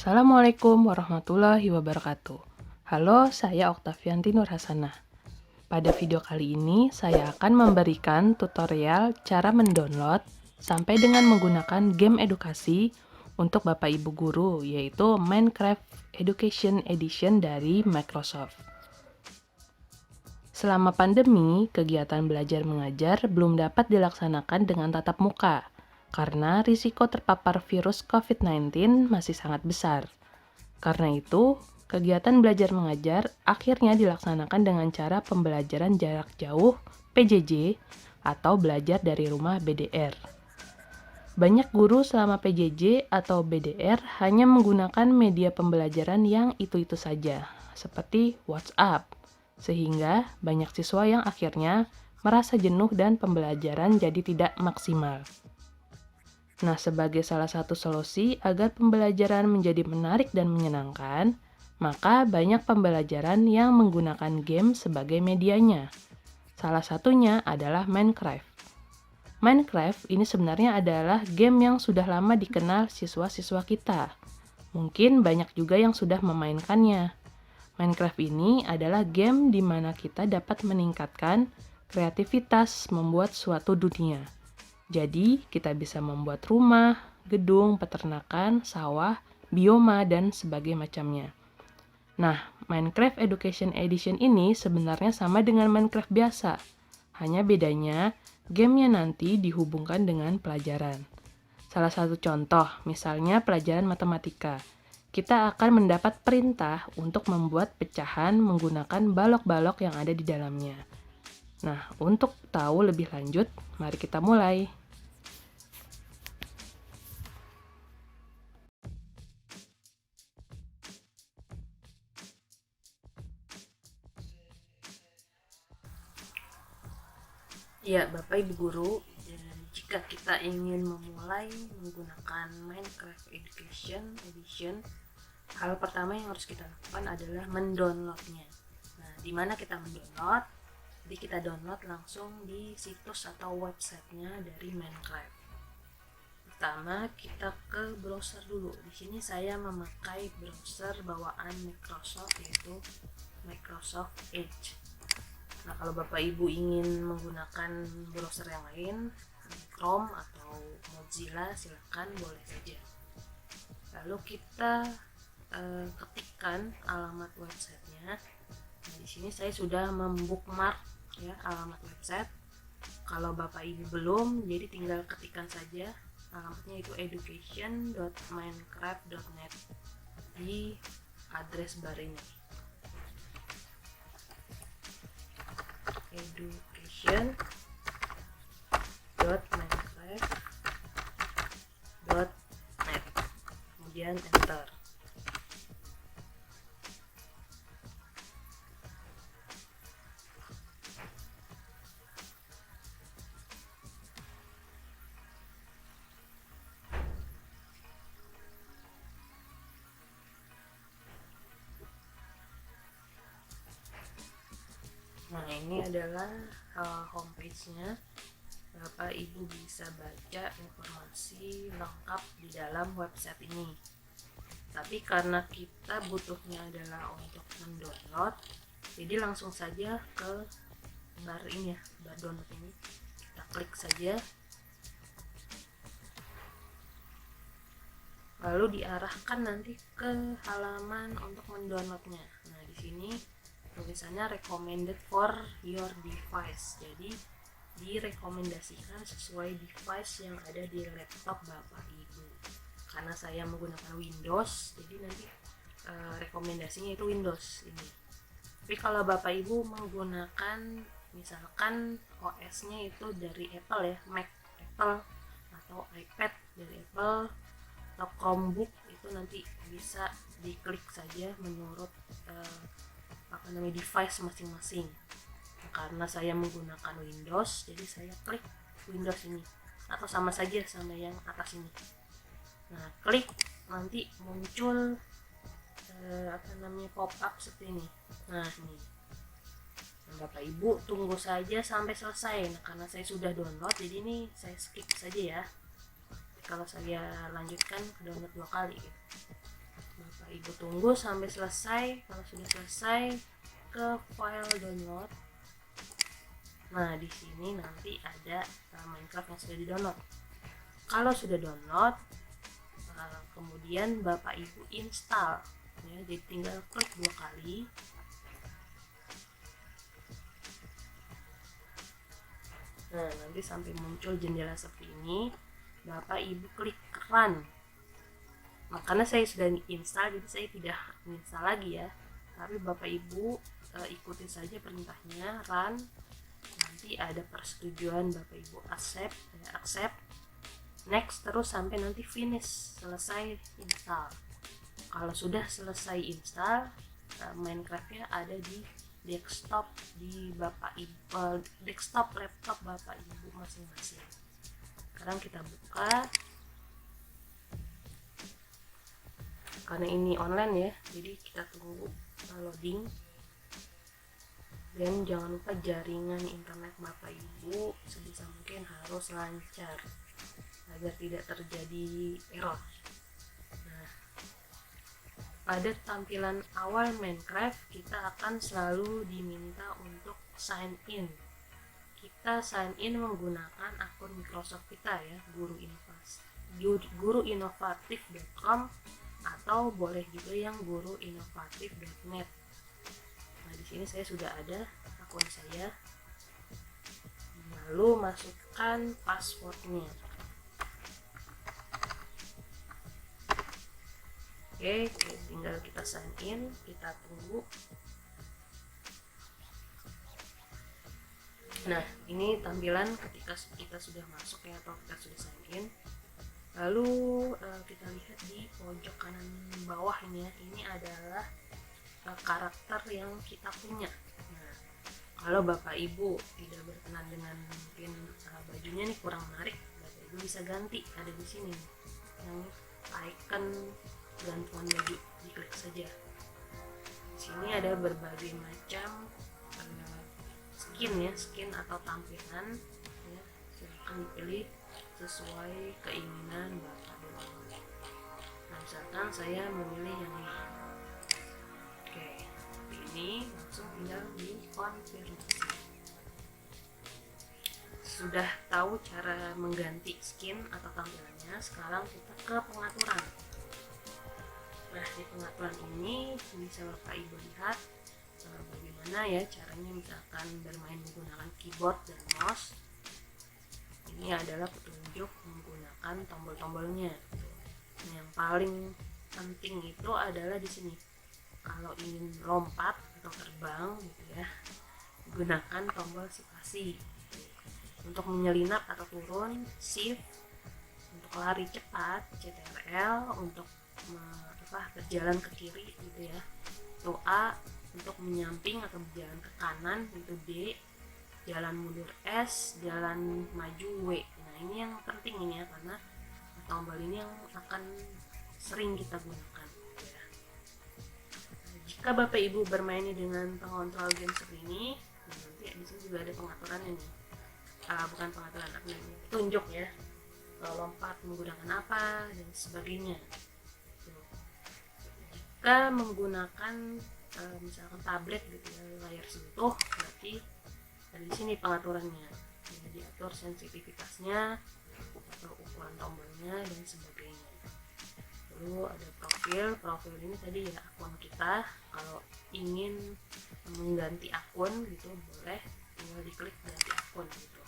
Assalamualaikum warahmatullahi wabarakatuh. Halo, saya Oktavianti Nurhasanah. Pada video kali ini, saya akan memberikan tutorial cara mendownload sampai dengan menggunakan game edukasi untuk Bapak Ibu guru, yaitu Minecraft Education Edition dari Microsoft. Selama pandemi, kegiatan belajar mengajar belum dapat dilaksanakan dengan tatap muka, karena risiko terpapar virus COVID-19 masih sangat besar. Karena itu, kegiatan belajar mengajar akhirnya dilaksanakan dengan cara pembelajaran jarak jauh (PJJ) atau belajar dari rumah (BDR). Banyak guru selama PJJ atau BDR hanya menggunakan media pembelajaran yang itu-itu saja, seperti WhatsApp, sehingga banyak siswa yang akhirnya merasa jenuh dan pembelajaran jadi tidak maksimal. Nah, sebagai salah satu solusi agar pembelajaran menjadi menarik dan menyenangkan, maka banyak pembelajaran yang menggunakan game sebagai medianya. Salah satunya adalah Minecraft. Minecraft ini sebenarnya adalah game yang sudah lama dikenal siswa-siswa kita. Mungkin banyak juga yang sudah memainkannya. Minecraft ini adalah game di mana kita dapat meningkatkan kreativitas membuat suatu dunia. Jadi, kita bisa membuat rumah, gedung, peternakan, sawah, bioma, dan sebagainya macamnya. Nah, Minecraft Education Edition ini sebenarnya sama dengan Minecraft biasa. Hanya bedanya, gamenya nanti dihubungkan dengan pelajaran. Salah satu contoh, misalnya pelajaran matematika. Kita akan mendapat perintah untuk membuat pecahan menggunakan balok-balok yang ada di dalamnya. Nah, untuk tahu lebih lanjut, mari kita mulai. Ya, Bapak Ibu Guru, jika kita ingin memulai menggunakan Minecraft Education Edition, hal pertama yang harus kita lakukan adalah mendownloadnya. Nah, di mana kita mendownload? Jadi kita download langsung di situs atau websitenya dari Minecraft. Pertama, kita ke browser dulu. Di sini saya memakai browser bawaan Microsoft, yaitu Microsoft Edge. Nah, kalau Bapak Ibu ingin menggunakan browser yang lain, Chrome atau Mozilla, silakan, boleh saja. Lalu kita ketikkan alamat websitenya. Nah, di sini saya sudah membookmark ya alamat website. Kalau Bapak Ibu belum, jadi tinggal ketikkan saja alamatnya, itu education.minecraft.net di address bar ini. education.minecraft.net, kemudian enter. Nah, ini adalah homepage-nya. Bapak Ibu bisa baca informasi lengkap di dalam website ini. Tapi karena kita butuhnya adalah untuk mendownload, jadi langsung saja ke bar ini ya, bar download ini. Kita klik saja. Lalu diarahkan nanti ke halaman untuk mendownloadnya. Nah, di sini tulisannya recommended for your device. Jadi direkomendasikan sesuai device yang ada di laptop Bapak Ibu. Karena saya menggunakan Windows, jadi nanti rekomendasinya itu Windows ini. Tapi kalau Bapak Ibu menggunakan misalkan OS-nya itu dari Apple ya, Mac Apple atau iPad dari Apple atau Chromebook, itu nanti bisa diklik saja menurut device masing-masing. Karena saya menggunakan Windows, jadi saya klik Windows ini, atau sama saja sama yang atas ini. Nah, klik, nanti muncul pop up seperti ini. Nah, ini. Nah, Bapak Ibu tunggu saja sampai selesai. Nah, karena saya sudah download, jadi ini saya skip saja ya. Kalau saya lanjutkan ke download 2 kali gitu. Ibu tunggu sampai selesai. Kalau sudah selesai, ke file download. Nah, di sini nanti ada Minecraft yang sudah di-download. Kalau sudah download, kemudian Bapak Ibu install ya, jadi tinggal klik 2 kali. Nah, nanti sampai muncul jendela seperti ini. Bapak Ibu klik run. Nah, karena saya sudah install, jadi saya tidak install lagi ya, tapi Bapak Ibu ikuti saja perintahnya, run. Nanti ada persetujuan, Bapak Ibu accept, next, terus sampai nanti finish, selesai install. Kalau sudah selesai install, Minecraftnya ada di desktop di Bapak Ibu, desktop laptop Bapak Ibu masing-masing. Sekarang kita buka. Karena ini online ya, jadi kita tunggu loading. Dan jangan lupa jaringan internet Bapak Ibu sebisa mungkin harus lancar agar tidak terjadi error. Nah, pada tampilan awal Minecraft kita akan selalu diminta untuk sign in. Kita sign in menggunakan akun Microsoft kita ya, guruinovatif.com, atau boleh juga yang guruinovatif.net. Nah, di sini saya sudah ada akun saya. Lalu masukkan passwordnya. Oke, tinggal kita sign in, kita tunggu. Nah, ini tampilan ketika kita sudah masuk ya, atau kita sudah sign in. Lalu kita lihat di pojok kanan bawah ini ya, ini adalah karakter yang kita punya. Nah, kalau Bapak Ibu tidak berkenan dengan mungkin bajunya nih kurang menarik, Bapak Ibu bisa ganti, ada di sini yang icon gantungan baju, diklik saja. Di sini ada berbagai macam skin atau tampilan ya, silahkan dipilih sesuai keinginan Bapak Ibu. Nah, misalkan saya memilih yang ini. Oke, ini langsung tinggal dikonfirmasi. Sudah tahu cara mengganti skin atau tampilannya, sekarang kita ke pengaturan. Nah, di pengaturan ini bisa Bapak Ibu lihat bagaimana ya caranya misalkan bermain menggunakan keyboard dan mouse. Ini adalah petunjuk menggunakan tombol-tombolnya. Nah, yang paling penting itu adalah di sini. Kalau ingin lompat atau terbang gitu ya, gunakan tombol spasi. Untuk menyelinap atau turun, shift. Untuk lari cepat, CTRL. Untuk berjalan ke kiri gitu ya, itu A. Untuk menyamping atau berjalan ke kanan itu D. Jalan mundur S, jalan maju W. Nah, ini yang penting ini ya, karena tombol ini yang akan sering kita gunakan ya. Jika Bapak Ibu bermain dengan pengontrol game seperti ini, nanti di sini juga ada pengaturan ini. Bukan pengaturan, tunjuk ya, lompat menggunakan apa dan sebagainya. Jika menggunakan misalkan tablet gitu ya, layar sentuh, berarti di sini pengaturannya, jadi diatur sensitivitasnya atau ukuran tombolnya dan sebagainya. Lalu ada profil ini tadi ya akun kita. Kalau ingin mengganti akun gitu boleh, tinggal diklik ganti akun gitu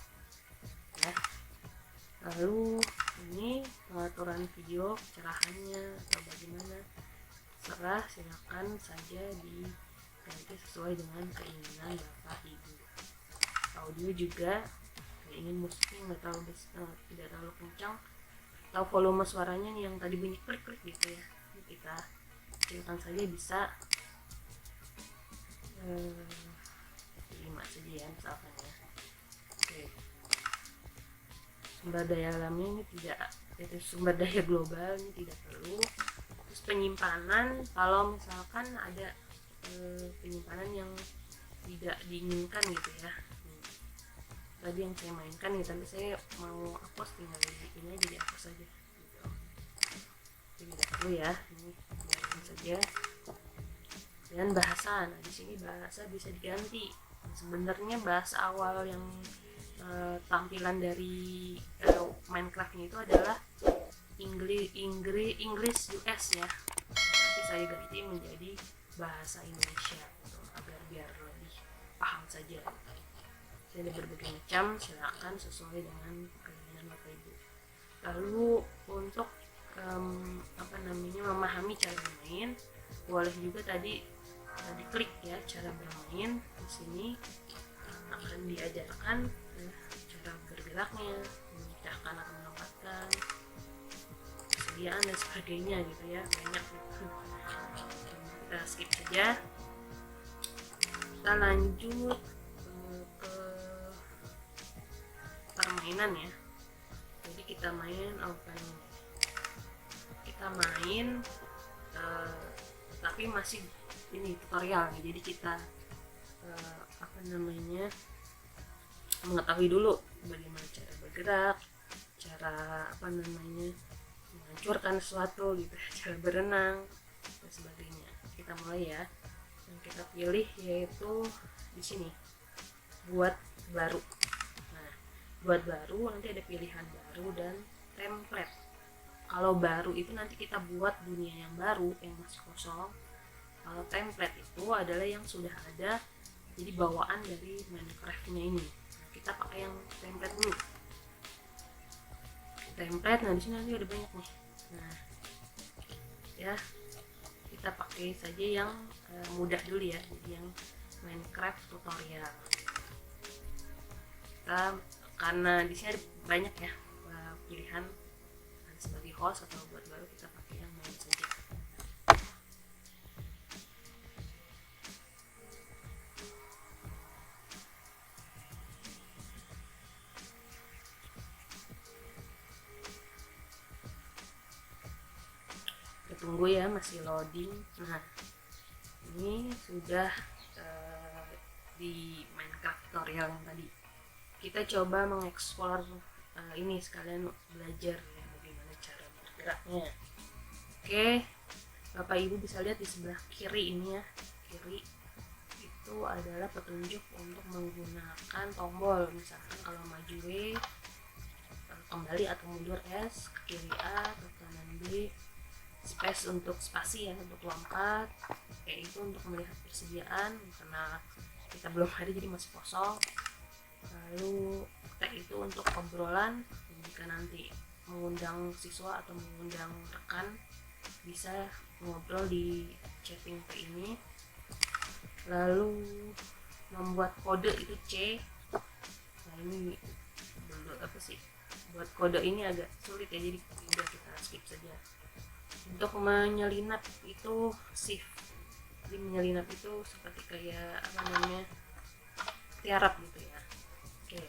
ya. Lalu ini pengaturan video, kecerahannya atau bagaimana, serah, silakan saja diganti sesuai dengan keinginan Bapak Ibu. Audio juga, ingin musiknya tidak terlalu kencang, atau volume suaranya nih yang tadi bunyi klik-klik gitu ya, ini kita kecilkan saja, bisa 5 saja ya misalkan ya. Oke. Sumber daya alamnya ini tidak, itu sumber daya global ini tidak perlu. Terus penyimpanan, kalau misalkan ada penyimpanan yang tidak diinginkan gitu ya, tadi yang saya mainkan nih, tapi saya mau hapus, tinggal ini aja dihapus saja gitu. Jadi tidak perlu ya, ini biarkan saja. ya. Dan bahasa, nah di sini bahasa bisa diganti. Sebenarnya bahasa awal yang tampilan dari Minecraft-nya itu adalah English US ya. Nanti saya ganti menjadi bahasa Indonesia gitu, agar biar lebih paham saja. Jadi berbagai macam, silakan sesuai dengan keinginan Bapak Ibu. Lalu untuk memahami cara bermain, boleh juga tadi diklik ya cara bermain. Di sini akan diajarkan cara bergeraknya, memecahkan atau melompatkan, persediaan dan sebagainya gitu ya, banyak gitu. Kita skip saja. Kita lanjut ke permainan ya. Jadi kita main opening, kita main tapi masih ini tutorial nih. Jadi kita mengetahui dulu bagaimana cara bergerak, cara menghancurkan sesuatu gitu, cara berenang dan sebagainya. Kita mulai ya. Yang kita pilih yaitu di sini buat baru. Nah, buat baru nanti ada pilihan baru dan template. Kalau baru itu nanti kita buat dunia yang baru yang masih kosong. Kalau template itu adalah yang sudah ada, jadi bawaan dari Minecraft-nya ini. Nah, kita pakai yang template dulu. Template, nah di sini nanti ada banyak nih. Nah, ya kita pakai saja yang mudah dulu ya, jadi yang Minecraft tutorial. Karena di sini ada banyak ya pilihan sebagai host atau buat baru, kita pakai yang main saja. Kita tunggu ya, masih loading. Nah, ini sudah di Minecraft tutorial yang tadi. Kita coba mengeksplor ini sekalian belajar ya bagaimana cara bergeraknya. Oke, Bapak Ibu bisa lihat di sebelah kiri ini ya, kiri itu adalah petunjuk untuk menggunakan tombol. Misalkan kalau maju W, kembali atau mundur S, ke kiri A, ke kanan B, space untuk spasi ya, untuk lompat, itu untuk melihat persediaan karena kita belum ada jadi masih kosong. Lalu T itu untuk obrolan, jika nanti mengundang siswa atau mengundang rekan bisa ngobrol di chatting T ini. Lalu membuat kode itu C. Nah ini buat kode ini agak sulit ya, jadi udah kita skip saja. Untuk menyelinap itu shift. Jadi menyelinap itu seperti kayak tiarap gitu ya. Oke,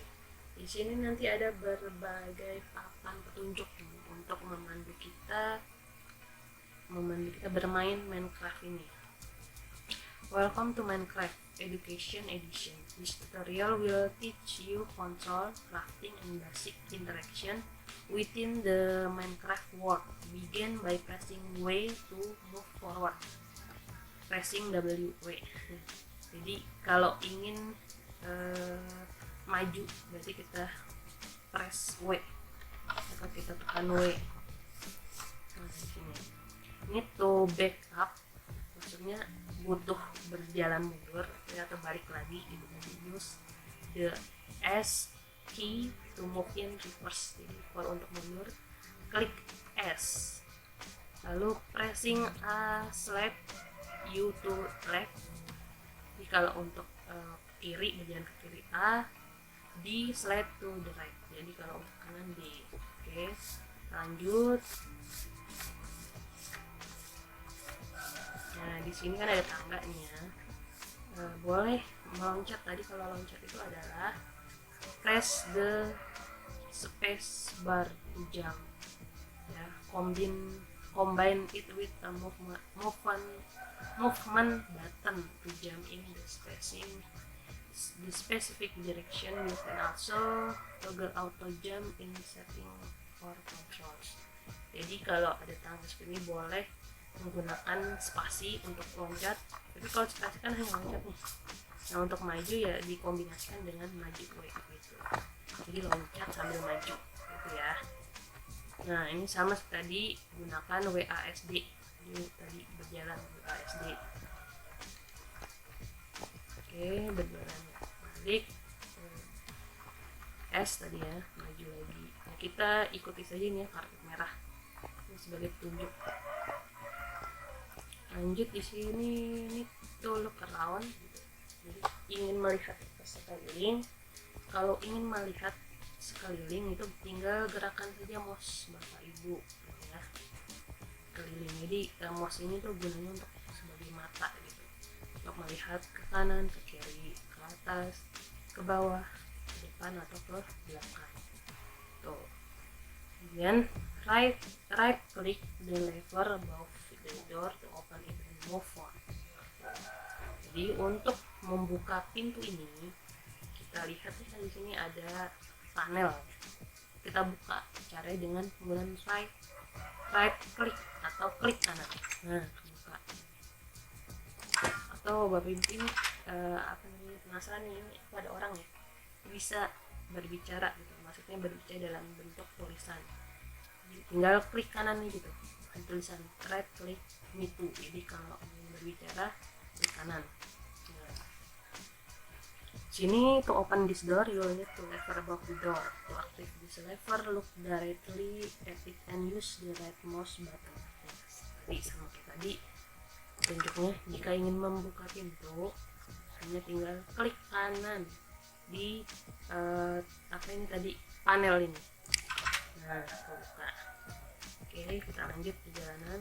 di sini nanti ada berbagai papan petunjuk untuk memandu kita bermain Minecraft ini. Welcome to Minecraft Education Edition. This tutorial will teach you control, crafting, and basic interaction within the Minecraft world. Begin by pressing W to move forward. Pressing W. Jadi kalau ingin maju berarti kita press W atau kita tekan W. Nah, ini to back up, maksudnya butuh berjalan mundur atau balik lagi gitu. Use the S key to move in reverse. Jadi kalau untuk mundur klik S, lalu pressing A slide U to left. Jadi kalau untuk kiri, berjalan ke kiri A, D slide to the right. Jadi kalau untuk kanan D. Oke, lanjut. Nah di sini kan ada tangganya. Boleh meloncat. Tadi kalau loncat itu adalah press the space bar to jump. Ya, combine it with a movement button to jump in the specific direction. You can also toggle auto jump in setting for controls. Jadi kalau ada tangga seperti ini boleh menggunakan spasi untuk loncat. Tapi kalau spasi kan hanya loncat nih. Nah untuk maju ya dikombinasikan dengan maju W gitu. Jadi loncat sambil maju gitu ya. Nah ini sama seperti tadi, gunakan WASD. Ini tadi berjalan WASD. Oke, berjalan balik. S tadi ya, maju lagi. Nah kita ikuti saja ini ya, karpet merah ini sebagai petunjuk. Lanjut di sini ini to look around. Jadi ingin melihat sekeliling. Kalau ingin melihat sekeliling itu tinggal gerakan saja mouse Bapak Ibu ya, keliling. Jadi mouse ini tuh gunanya untuk sebagai mata gitu, untuk melihat ke kanan, ke kiri, ke atas, ke bawah, ke depan atau ke belakang. Tuh. Kemudian right click the lever above the door to open it and move on. Jadi untuk membuka pintu ini kita lihat kan di sini ada panel. Kita buka caranya dengan menggunakan right click atau klik kanan. Nah, buka. Atau Bapak Ibu ini penasaran nih, ini ada orang ya bisa berbicara gitu. Maksudnya berbicara dalam bentuk tulisan. Jadi tinggal klik kanan nih gitu. Ada tulisan right click me too. Jadi kalau ingin berbicara klik kanan. Sini to open this door you will need to lever above the door. To activate this lever, look directly at it and use the right mouse button. Tadi sama kayak tadi tunjuknya, jika ingin membuka pintu hanya tinggal klik kanan di panel ini. Nah, buka. Oke, kita lanjut perjalanan.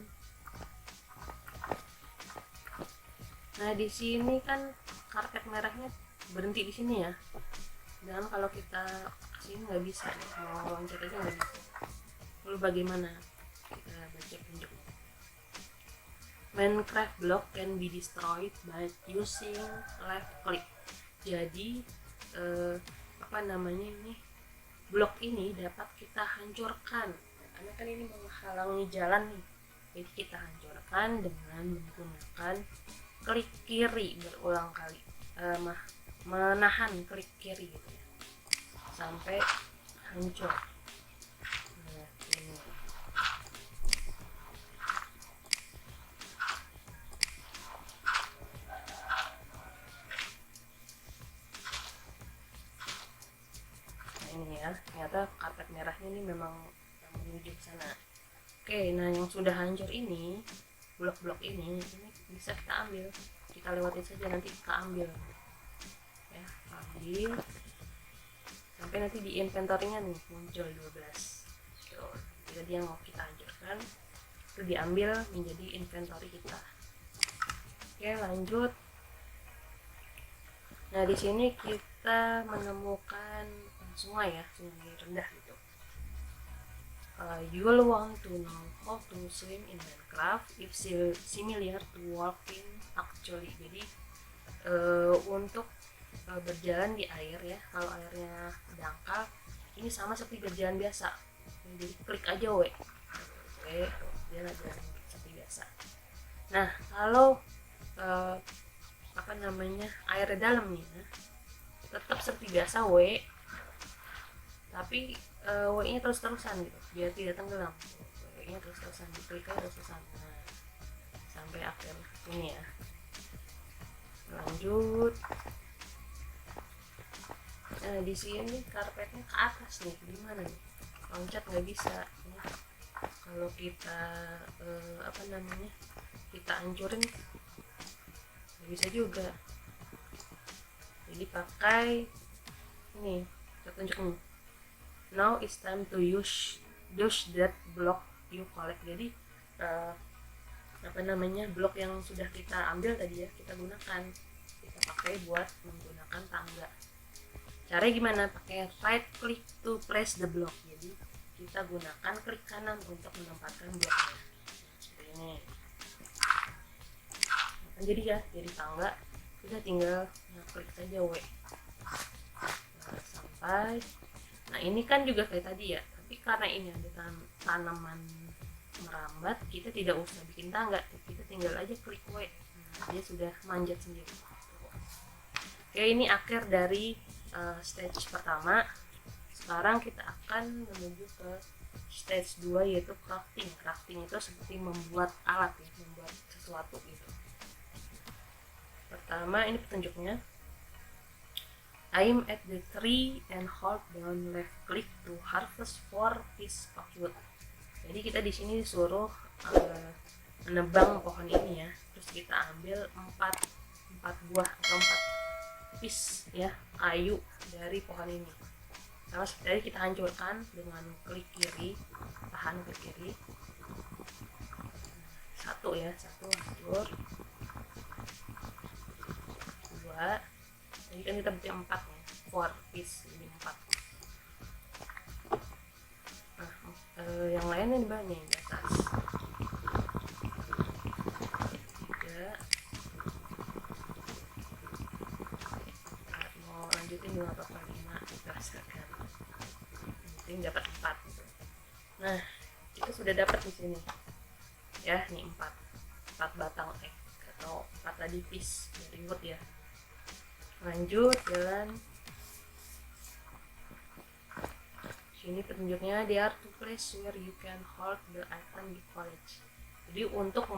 Nah di sini kan karpet merahnya berhenti di sini ya. Dan kalau kita kesini nggak bisa, mau loncat aja nggak bisa. Lalu bagaimana? Kita baca penjelasan. Minecraft block can be destroyed by using left click. Jadi ini blok ini dapat kita hancurkan karena kan ini menghalangi jalan nih. Jadi kita hancurkan dengan menggunakan klik kiri berulang kali, menahan klik kiri gitu ya, sampai hancur. Nah, ini. Nah ini ya, ternyata karpet merahnya ini memang menuju ke sana. Oke, nah yang sudah hancur ini, blok-blok ini bisa kita ambil, kita lewatin saja, nanti kita ambil ya, ambil sampai nanti di inventory-nya nih muncul 12. Jadi yang mau kita hancurkan itu diambil menjadi inventory kita. Oke, lanjut. Nah di sini kita menemukan sungai ya, sungai rendah gitu. You will want to know how to swim in Minecraft if similar to walking actually. Jadi untuk berjalan di air ya, kalau airnya dangkal ini sama seperti berjalan biasa. Jadi klik aja dia jalan seperti biasa. Nah kalau airnya dalam nih ya, tetap seperti biasa tapi W nya terus-terusan gitu biar tidak tenggelam. W nya terus-terusan, diklik aja terus-terusan. Nah, sampai akhir ini ya. Lanjut. Nah di sini karpetnya ke atas nih, gimana nih? Loncat nggak bisa ya. Kalau kita kita hancurin nggak bisa juga. Jadi pakai ini, kita tunjuk nih. Now it's time to use that block you collect. Jadi blok yang sudah kita ambil tadi ya, kita gunakan, kita pakai buat menggunakan tangga. Caranya gimana? Pakai right click to press the block. Jadi kita gunakan klik kanan untuk menempatkan bloknya. Seperti ini. Nah, jadi tangga, kita tinggal klik saja W. Nah, sampai. Nah ini kan juga kayak tadi ya, tapi karena ini ada tanaman merambat, kita tidak usah bikin tangga, kita tinggal aja klik W. Nah, dia sudah manjat sendiri. Oke, ini akhir dari stage pertama. Sekarang kita akan menuju ke stage 2, yaitu crafting. Crafting itu seperti membuat alat ya, membuat sesuatu gitu. Pertama, ini petunjuknya. Aim at the tree and hold down left click to harvest 4 pieces of wood. Jadi kita di sini disuruh menebang pohon ini ya. Terus kita ambil 4 buah atau 4 piece ya kayu dari pohon ini. Sama seperti kita hancurkan dengan klik kiri, tahan klik kiri. Satu hancur. 2. Jadi kan kita butuh 4 ya, 4 piece, jadi 4. Nah, yang lainnya di bawah nih, di atas. 3. Mau lanjutin juga apa-apa, 5, rasakan. Penting dapat 4 gitu. Nah, kita sudah dapat di sini. Ya, nih 4 batang atau 4 tadi piece dari wood ya. Lanjut jalan. Sini petunjuknya, there are 2 places where you can hold the item di college. Jadi untuk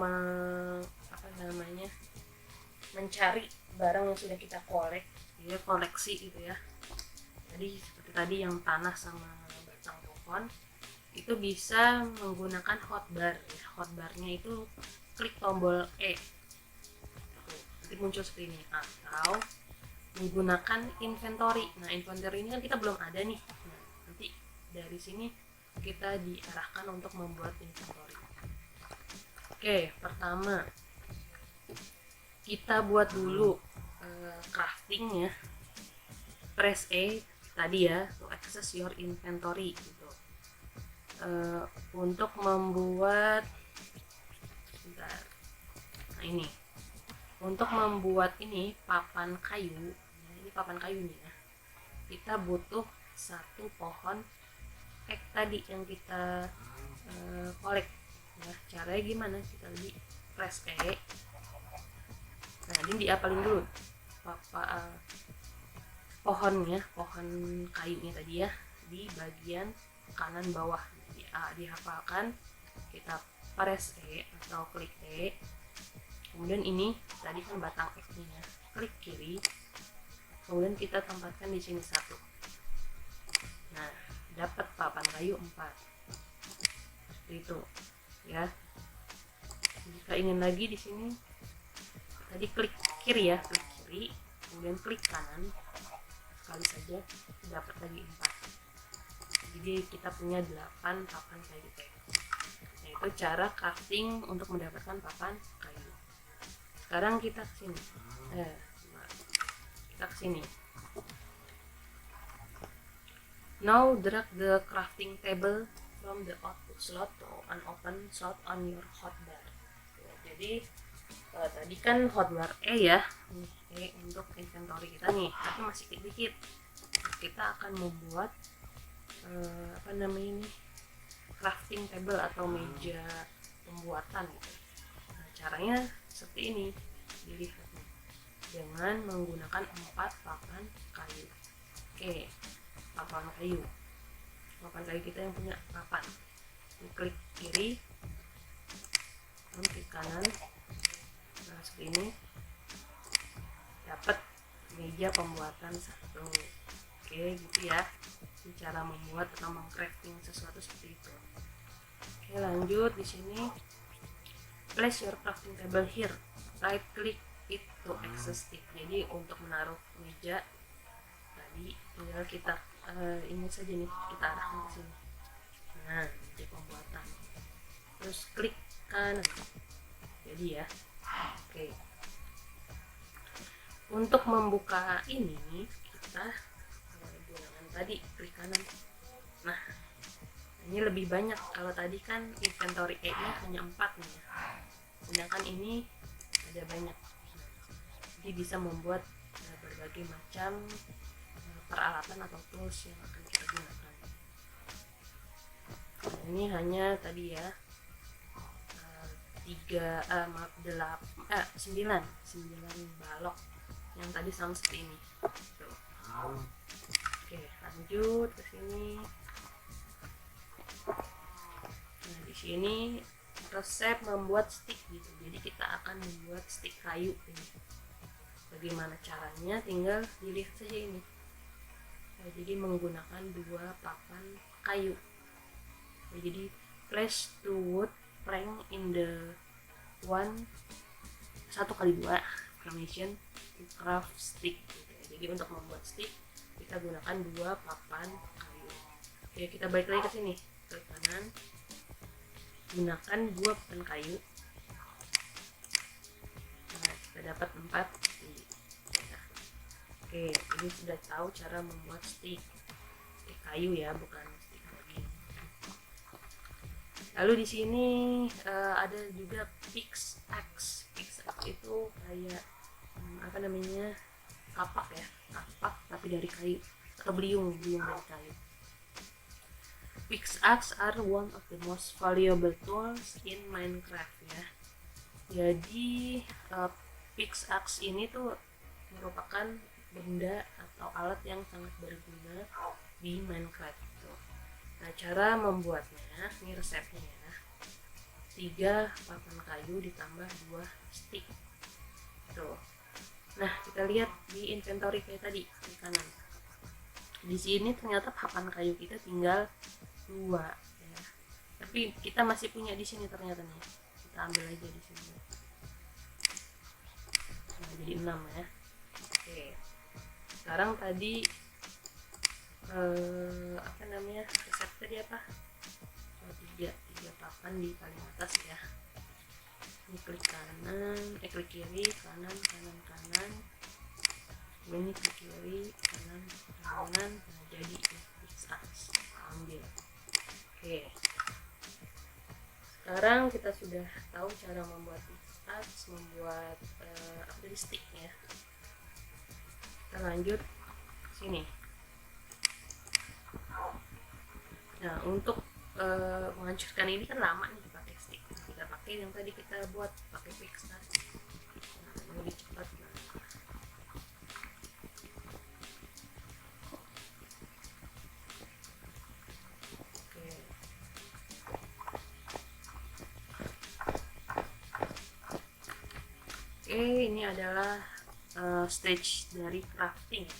mencari barang yang sudah kita koleksi gitu ya. Jadi seperti tadi yang tanah sama batang pohon itu bisa menggunakan hotbar ya. Hotbarnya itu klik tombol E. Nanti muncul seperti ini, atau menggunakan inventory. Nah, inventory ini kan kita belum ada nih. Nah, nanti dari sini kita diarahkan untuk membuat inventory. Oke, pertama kita buat dulu crafting ya. Press E tadi ya, to access your inventory gitu. Untuk membuat untuk membuat ini papan kayu. Ini papan kayu nih ya. Kita butuh 1 pohon tadi yang kita kolek. Nah, caranya gimana? Kita press E. Nah, ini diapalin dulu pohonnya, pohon kayunya tadi ya, di bagian kanan bawah. Dihafalkan, kita press E atau klik E. Kemudian ini tadi kan batang X-nya ya, klik kiri. Kemudian kita tempatkan di sini 1. Nah, dapat papan kayu 4. Seperti itu ya. Jika ingin lagi di sini tadi klik kiri ya, klik kiri, kemudian klik kanan sekali saja, dapat lagi 4. Jadi kita punya 8 papan kayu gitu. Nah, itu cara crafting untuk mendapatkan papan kayu. Sekarang kita kesini. Kita kesini. Now drag the crafting table from the output slot to an open slot on your hotbar. Jadi tadi kan hotbar E ya, E untuk inventory kita nih, tapi masih dikit. Kita akan membuat crafting table atau meja pembuatan gitu. Nah, caranya seperti ini, dilihat dengan menggunakan 4 papan kayu. Oke, papan kayu kita yang punya papan. Klik kiri, klik kanan. Nah, seperti ini dapat meja pembuatan 1. Oke, gitu ya. Ini cara membuat atau mengcrafting sesuatu seperti itu. Oke, lanjut di sini. Place your crafting table here. Right click it to access it. Jadi untuk menaruh meja tadi tinggal kita ini saja nih, kita arahkan ke sini. Nah, meja pembuatan. Terus klik kanan. Jadi ya. Oke. Untuk membuka ini kita gunakan tadi klik kanan. Nah, ini lebih banyak. Kalau tadi kan inventory E nya hanya 4 nih ya. Sedangkan ini ada banyak. Jadi bisa membuat berbagai macam peralatan atau tools yang akan kita gunakan. Nah, ini hanya tadi ya 9 balok yang tadi sama seperti ini. Tuh. Oke, lanjut ke sini. Nah, di sini resep membuat stick gitu. Jadi kita akan membuat stick kayu ini. Bagaimana caranya? Tinggal dilihat saja ini. Nah, jadi menggunakan 2 papan kayu. Nah, jadi place 2 wood plank in the 1x2 formation to craft stick gitu ya. Jadi untuk membuat stick kita gunakan 2 papan kayu. Oke, kita balik lagi ke sini, ke kanan, gunakan 2 papan kayu. Nah, kita dapat 4 stick. Nah, oke, ini sudah tahu cara membuat stick kayu ya, bukan stick daging. Lalu di sini ada juga pickaxe. Pickaxe itu kayak apa namanya, kapak ya, kapak tapi dari kayu, atau beliung dari kayu. Pickaxe are one of the most valuable tools in Minecraft ya. Jadi pickaxe ini tuh merupakan benda atau alat yang sangat berguna di Minecraft gitu. Nah, cara membuatnya, ini resepnya ya. 3 papan kayu ditambah 2 stick. Tuh. Nah, kita lihat di inventory kayak tadi di kanan. Di sini ternyata papan kayu kita tinggal 2 ya. Tapi kita masih punya di sini ternyata nih. Kita ambil aja di sini. Nah, jadi 6 ya. Oke. Sekarang tadi apa namanya? Resep tadi apa? 3 papan di paling atas ya. Ini klik kanan, klik kiri, kanan, ini klik kiri, kanan. Nah, jadi bisa ambil. Oke, sekarang kita sudah tahu cara membuat pickaxe, membuat stick ya. Kita lanjut sini. Nah, untuk menghancurkan ini kan lama nih pakai stick. Kita pakai yang tadi kita buat pakai pickaxe. Nah, lebih cepat. Oke, ini adalah stage dari crafting ya.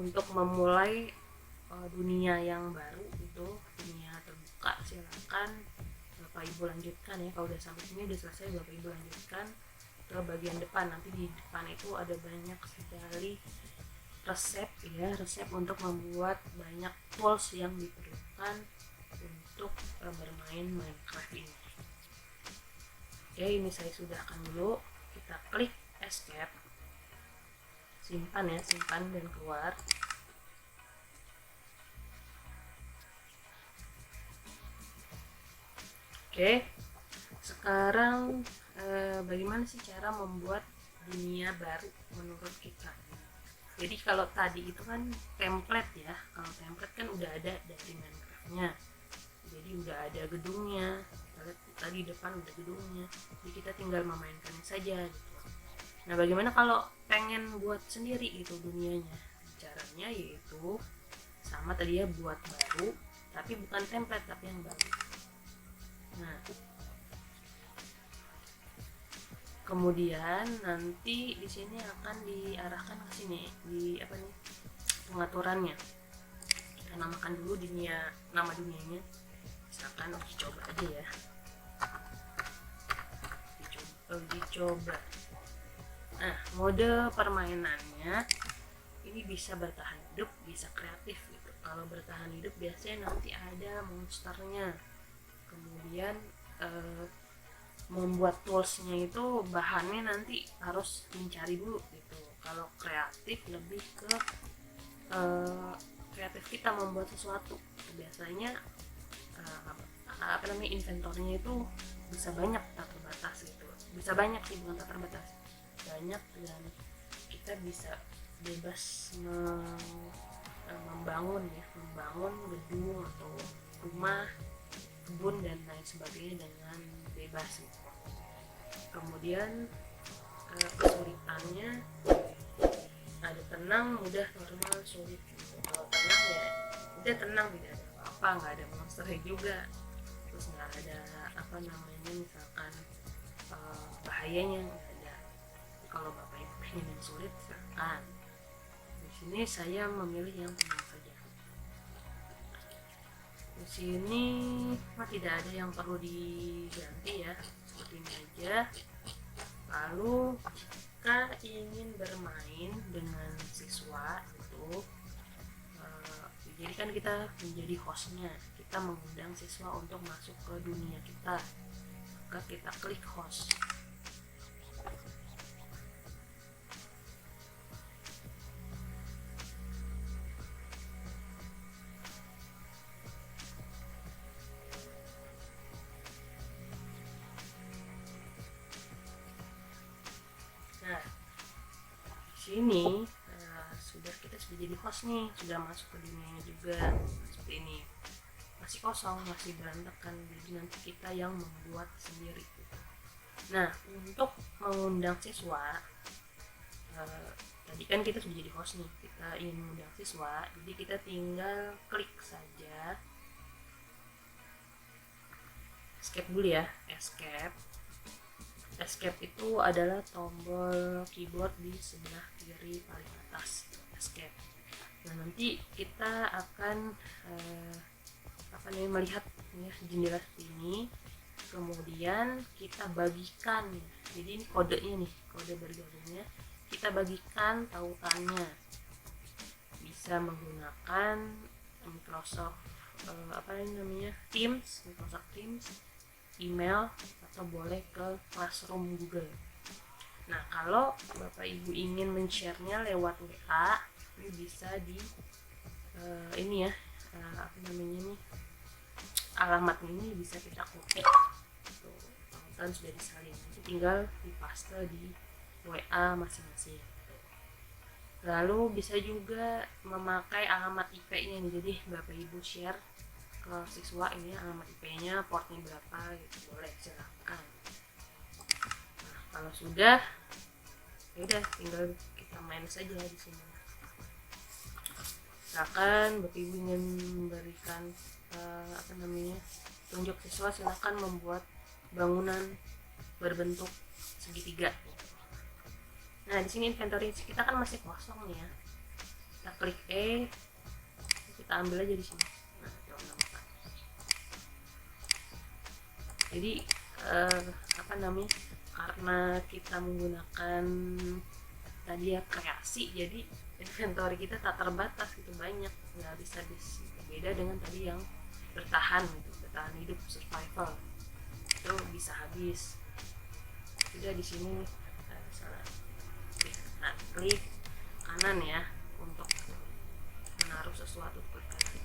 Untuk memulai dunia yang baru itu, dunia terbuka, silakan Bapak Ibu lanjutkan ya. Kalau udah sampai sini udah selesai, Bapak Ibu lanjutkan ke bagian depan. Nanti di depan itu ada banyak sekali resep ya, resep untuk membuat banyak tools yang diperlukan untuk bermain Minecraft ini. Oke, ini saya sudahkan dulu. Kita klik escape, simpan ya, simpan dan keluar. Oke, sekarang bagaimana sih cara membuat dunia baru menurut kita? Jadi kalau tadi itu kan template ya, kalau template kan udah ada dari Minecraft-nya, jadi udah ada gedungnya. Kita lihat tadi depan udah gedungnya, jadi kita tinggal memainkannya saja gitu. Nah, bagaimana kalau pengen buat sendiri itu dunianya? Caranya yaitu sama tadi ya, buat baru, tapi bukan template tapi yang baru. Nah, kemudian nanti di sini akan diarahkan ke sini di apa nih, pengaturannya. Kita namakan dulu nama dunianya, misalkan uji coba aja ya. Uji coba. Nah, mode permainannya ini bisa bertahan hidup, bisa kreatif gitu. Kalau bertahan hidup biasanya nanti ada monsternya. Kemudian membuat toolsnya itu bahannya nanti harus mencari dulu gitu. Kalau kreatif lebih ke kreatif kita membuat sesuatu. Biasanya apa namanya, inventornya itu bisa banyak, tak terbatas gitu. Bisa banyak sih, bukan tak terbatas, banyak, dan kita bisa bebas membangun gedung atau rumah, kebun dan lain sebagainya dengan bebas gitu. Kemudian kesulitannya ada tenang, mudah, normal, sulit gitu. Kalau tenang ya udah tenang, tidak ada apa-apa, nggak ada monsternya juga, terus nggak ada apa namanya misalkan bahayanya, nggak ada. Kalau bapak ibu pengen yang sulit silakan. Di sini saya memilih yang tenang saja. Di sini tidak ada yang perlu diganti ya, seperti ini aja. Lalu jika ingin bermain dengan siswa itu jadi kan kita menjadi hostnya, kita mengundang siswa untuk masuk ke dunia kita, maka kita klik host. Nah, di sini kita sudah jadi host nih, sudah masuk ke dunianya juga. Seperti ini masih kosong, masih berantakan, jadi nanti kita yang membuat sendiri. Nah, untuk mengundang siswa, tadi kan kita sudah jadi host nih, kita ingin mengundang siswa, jadi kita tinggal klik saja escape dulu ya. Escape itu adalah tombol keyboard di sebelah kiri paling atas, escape. Nah, nanti kita akan melihat ya, jendela seperti ini. Kemudian kita bagikan, jadi ini kodenya nih, kode bergabungnya kita bagikan tautannya, bisa menggunakan Microsoft Microsoft Teams, email, atau boleh ke Classroom Google. Nah, kalau bapak ibu ingin men-share-nya lewat WA, ini bisa di alamat ini bisa kita copy. Tautan sudah disalin, tinggal dipaste di WA masing-masing. Lalu bisa juga memakai alamat IP-nya nih, jadi bapak ibu share ke siswa ini alamat IP-nya, portnya berapa gitu, boleh, silakan. Nah, kalau sudah ya udah tinggal kita main saja di sini. Silakan bapak ibu ingin memberikan tunjuk siswa, silakan membuat bangunan berbentuk segitiga. Nah, di sini inventory kita kan masih kosong nih ya. Kita klik kita ambil aja di sini. Nah, jadi karena kita menggunakan tadi ya kreasi, jadi inventory kita tak terbatas, gitu banyak, nggak habis-habis. Beda dengan tadi yang bertahan hidup, survival, itu bisa habis. Sudah di sini klik kanan ya untuk menaruh sesuatu, klik kanan.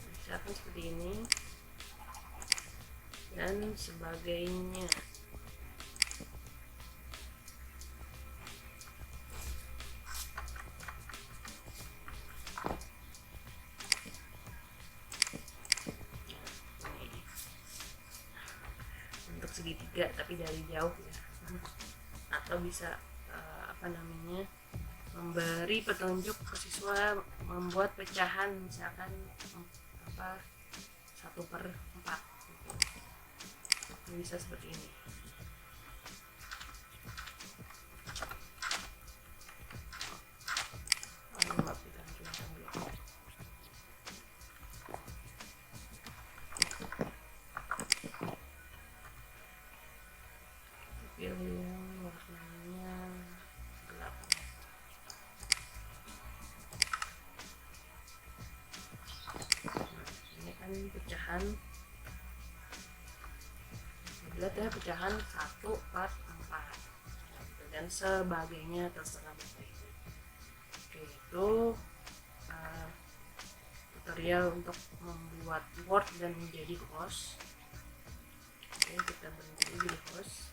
Misalkan seperti ini dan sebagainya. Untuk segitiga tapi dari jauh ya, atau bisa memberi petunjuk ke siswa membuat pecahan, misalkan 1/4 gitu. Bisa seperti ini. Pilih yang warnanya gelap. Ini kan pecahan, lihat ya, pecahan 1/4 dan sebagainya, terserah bapak ibu. Oke, itu tutorial untuk membuat Word dan menjadi host. Oke, kita berhenti jadi host.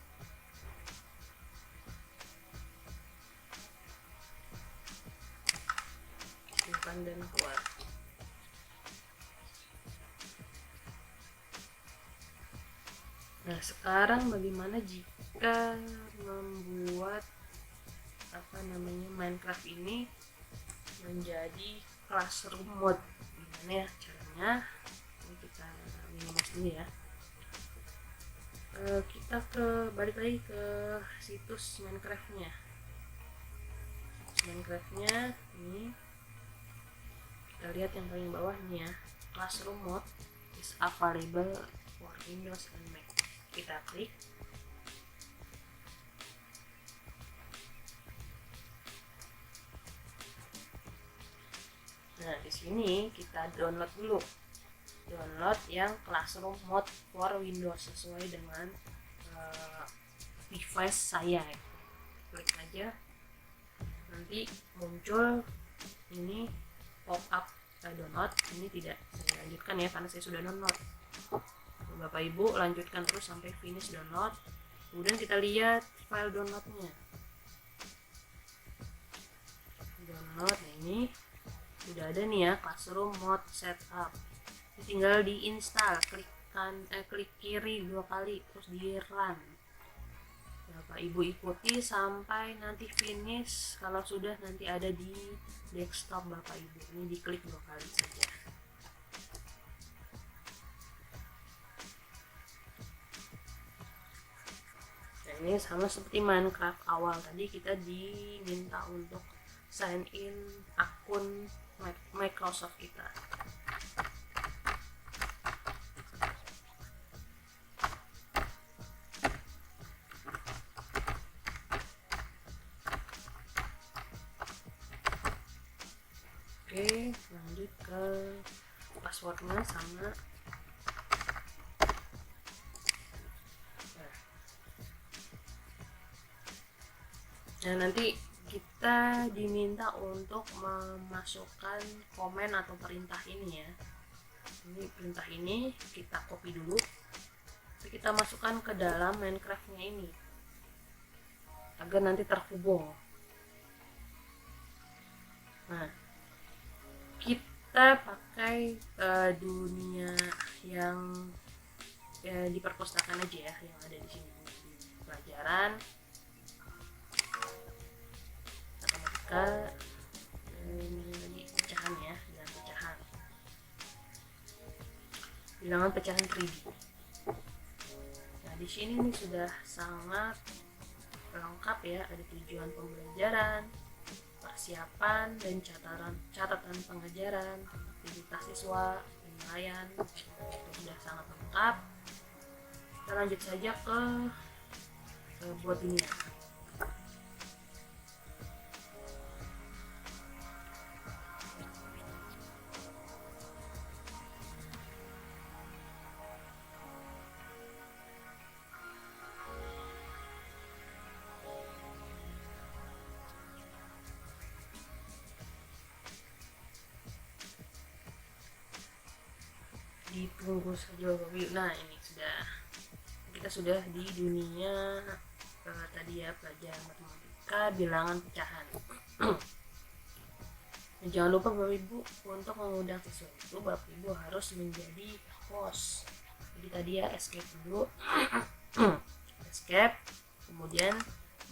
Simpan dan keluar. Nah, sekarang bagaimana jika membuat Minecraft ini menjadi classroom mode? Gimana ya caranya? Ini kita minimize dulu ya. Kita balik lagi ke situs Minecraftnya. Ini kita lihat yang paling bawah nih ya, classroom mode is available for Windows and Mac. Kita klik. Nah, di sini kita download dulu. Download yang classroom mode for Windows sesuai dengan device saya. Klik aja. Nanti muncul ini pop up download. Ini tidak saya lanjutkan ya karena saya sudah download. Bapak Ibu lanjutkan terus sampai finish download. Kemudian kita lihat file downloadnya. Download, nah ini sudah ada nih ya, classroom mode setup. Ini tinggal diinstal, klik kiri 2 kali terus di run. Bapak Ibu ikuti sampai nanti finish. Kalau sudah nanti ada di desktop Bapak Ibu. Ini diklik 2 kali saja. Nah, ini sama seperti Minecraft awal tadi, kita diminta untuk sign in akun Microsoft kita. Oke, lanjut ke passwordnya sama. Nah, nanti kita diminta untuk memasukkan komen atau perintah ini ya. Ini perintah ini kita copy dulu, kita masukkan ke dalam Minecraftnya ini agar nanti terhubung. Nah, kita pakai dunia yang di perpustakaan aja ya, yang ada di sini. Pelajaran matematika, ini pecahan ya, bilangan pecahan 3D. Nah, di sini nih sudah sangat lengkap ya, ada tujuan pembelajaran, persiapan dan catatan pengajaran, aktivitas siswa, penilaian, itu sudah sangat lengkap. Kita lanjut saja ke buat dunia. Ditunggu saja. Nah, ini kita sudah di dunia tadi ya, pelajaran matematika bilangan pecahan. Nah, jangan lupa Bapak Ibu, untuk mengundang siswa itu Bapak Ibu harus menjadi host. Jadi tadi ya, escape dulu. Escape, kemudian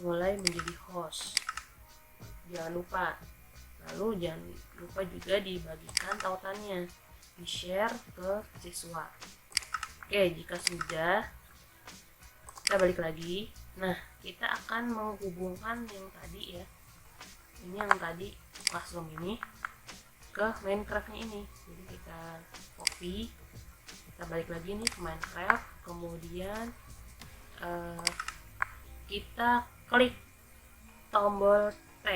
mulai menjadi host. Jangan lupa. Lalu jangan lupa juga dibagikan tautannya, di-share ke siswa. Oke, jika sudah, kita balik lagi. Nah, kita akan menghubungkan yang tadi ya, ini yang tadi classroom ini ke Minecraftnya ini. Jadi kita copy, kita balik lagi nih ke Minecraft, kemudian kita klik tombol T.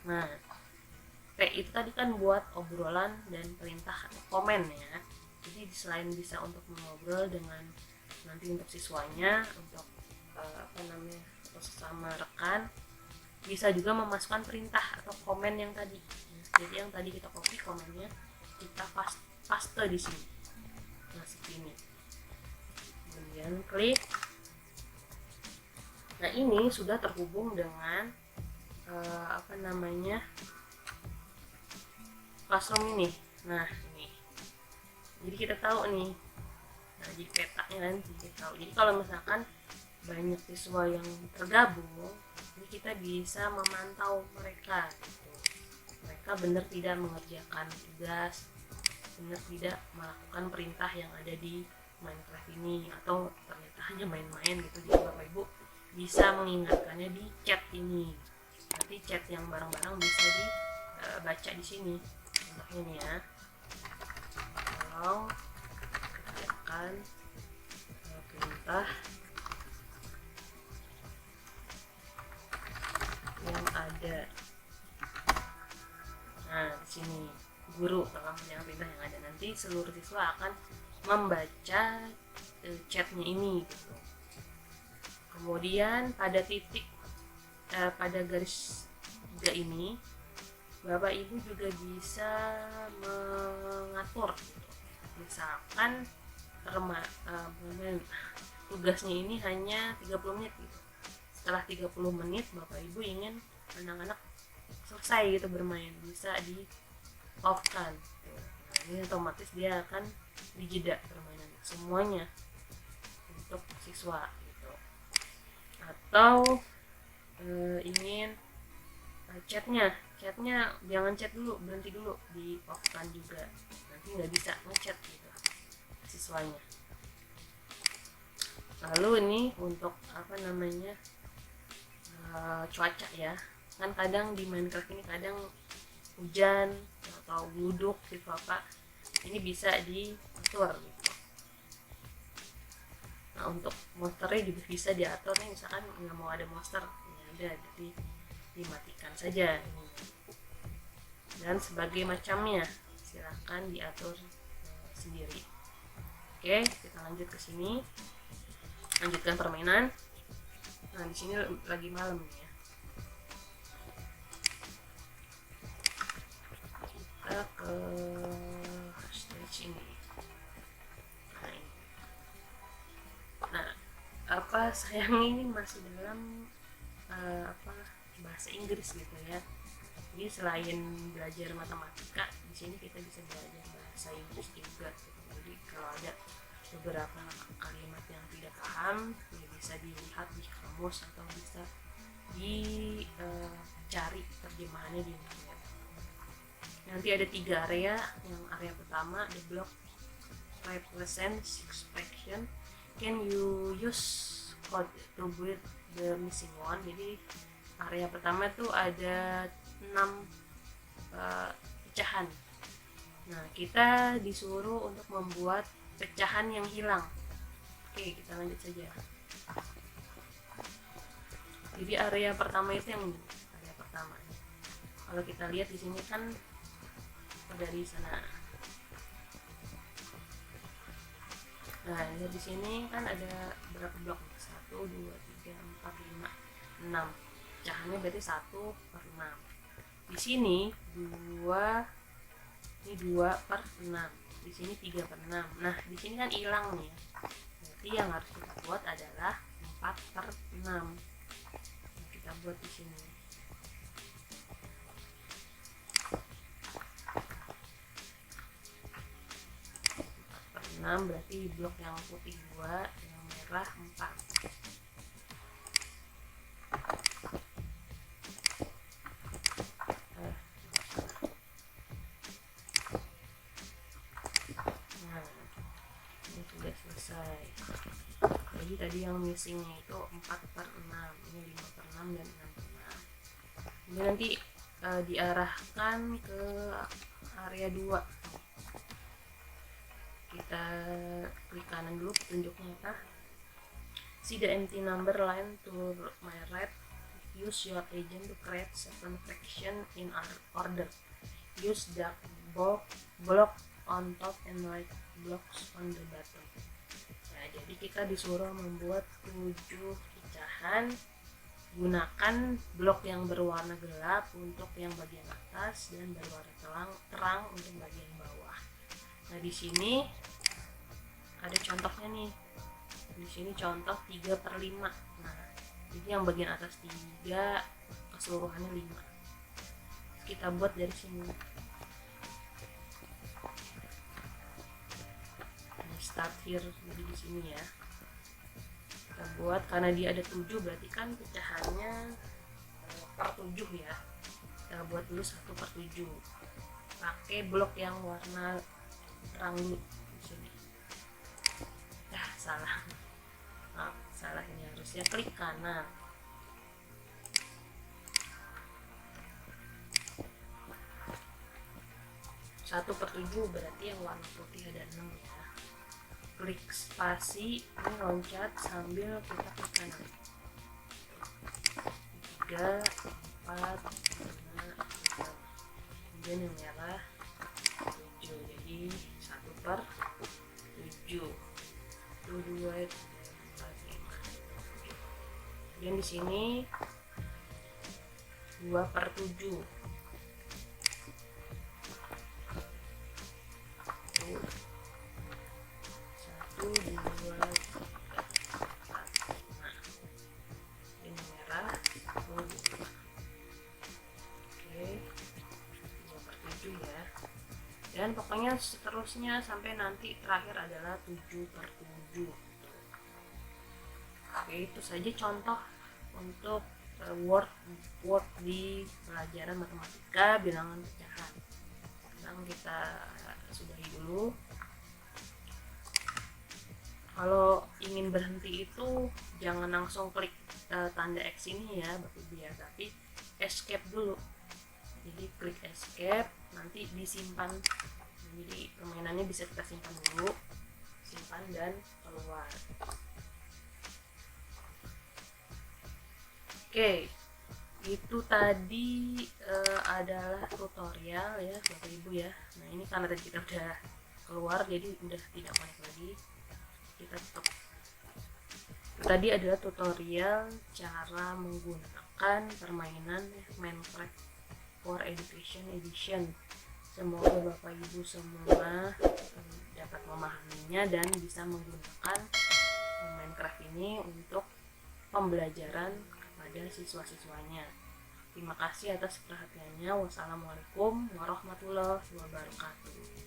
Nah, P itu tadi kan buat obrolan dan perintah atau komen ya. Jadi selain bisa untuk mengobrol dengan nanti untuk siswanya, untuk atau sesama rekan, bisa juga memasukkan perintah atau komen yang tadi. Jadi yang tadi kita copy komennya, kita paste di sini. Nah, seperti ini. Kemudian klik. Nah, ini sudah terhubung dengan classroom ini. Nah, ini. Jadi kita tahu nih. Nah, Nah, jadi petanya kan jadi tahu. Jadi kalau misalkan banyak siswa yang tergabung, ini kita bisa memantau mereka gitu. Mereka benar tidak mengerjakan tugas, benar tidak melakukan perintah yang ada di Minecraft ini, atau ternyata hanya main-main gitu. Jadi Bapak Ibu bisa mengingatkannya di chat ini. Nanti chat yang bareng-bareng bisa dibaca di sini. Contohnya nih ya, tolong kerjakan perintah yang ada. Nah, di sini guru tolong kerjakan perintah yang ada. Nanti seluruh siswa akan membaca chatnya ini gitu. Kemudian pada titik pada garis 3 ini Bapak Ibu juga bisa mengatur gitu. Misalkan tugasnya ini hanya 30 menit gitu. Setelah 30 menit Bapak Ibu ingin anak-anak selesai gitu bermain, bisa di off kan gitu. Nah, ini otomatis dia akan dijeda permainan semuanya untuk siswa gitu. Atau ingin chatnya jangan chat dulu, berhenti dulu, di off kan juga, nanti nggak bisa ngechat gitu siswanya. Lalu ini untuk cuaca ya, kan kadang di Minecraft ini kadang hujan atau gluduk gitu apa, ini bisa diatur gitu. Nah, untuk monsternya juga bisa diatur nih, misalkan nggak mau ada monster ya udah jadi dimatikan saja ini. Dan sebagai macamnya silahkan diatur sendiri. Oke, kita lanjut ke sini, lanjutkan permainan. Nah, di sini lagi malam ya. Kita ke stage ini. Nah, sayang ini masih dalam bahasa Inggris gitu ya. Jadi selain belajar matematika, di sini kita bisa belajar bahasa Inggris juga gitu. Jadi kalau ada beberapa kalimat yang tidak paham, ya bisa dilihat di kamus atau bisa dicari terjemahannya di internet. Nanti ada 3 area. Yang area pertama, the block represents expression. Can you use code to build the missing one? Jadi area pertama tuh ada 6 pecahan. Nah, kita disuruh untuk membuat pecahan yang hilang. Oke, kita lanjut saja. Jadi area pertama itu yang area pertama. Kalau kita lihat di sini kan dari sana. Nah, lihat di sini kan ada berapa blok? 1, 2, 3, 4, 5, 6. Pecahannya berarti 1/6. Di sini 2/6. Di sini 3/6. Nah, di sini kan hilang nih ya. Berarti yang harus kita buat adalah 4/6. Nah, kita buat di sini. 4/6 berarti blok yang putih 2, yang merah 4. Selesai. Jadi tadi yang missingnya itu 4/6, ini 5/6 dan 6/6. Ini nanti diarahkan ke area 2. Kita klik kanan dulu petunjuknya. See the empty number line to my right. Use your agent to create 7 fraction in order. Use the block on top and right blocks on the bottom. Nah, jadi kita disuruh membuat 7 pecahan. Gunakan blok yang berwarna gelap untuk yang bagian atas dan berwarna terang untuk bagian bawah. Nah, di sini ada contohnya nih. Di sini contoh 3/5. Nah, jadi yang bagian atas 3, keseluruhannya 5. Kita buat dari sini. start here. Jadi di sini ya kita buat, karena dia ada 7 berarti kan pecahannya per 7 ya. Kita buat dulu 1/7 pakai blok yang warna terang dulu di sini. Salah. Salah, ini harusnya klik kanan. Satu per 7 berarti yang warna putih ada 6 ya. Klik spasi, ini loncat sambil kita klik kanan. 3, 4, 5, 6. Kemudian yang merah 7, jadi 1/7. 1, 2, 3, 4, 5. Kemudian di sini 2/7. 1, 2, 3, 4, 5. Ini merah 1, 2. Oke, 2/7 ya. Dan pokoknya seterusnya sampai nanti terakhir adalah 7/7. Oke, itu saja contoh untuk word di pelajaran matematika bilangan pecahan. Sekarang kita sudahi dulu. Kalau ingin berhenti itu jangan langsung klik tanda X ini ya Bapak Ibu ya, tapi escape dulu. Jadi klik escape, nanti disimpan. Jadi permainannya bisa kita simpan dulu, simpan dan keluar. Oke, itu tadi adalah tutorial ya Bapak Ibu ya. Nah ini karena tadi kita udah keluar jadi udah tidak panik lagi, kita tutup. Tadi adalah tutorial cara menggunakan permainan Minecraft for Education Edition. Semoga Bapak Ibu semua dapat memahaminya dan bisa menggunakan Minecraft ini untuk pembelajaran kepada siswa-siswanya. Terima kasih atas perhatiannya. Wassalamualaikum warahmatullahi wabarakatuh.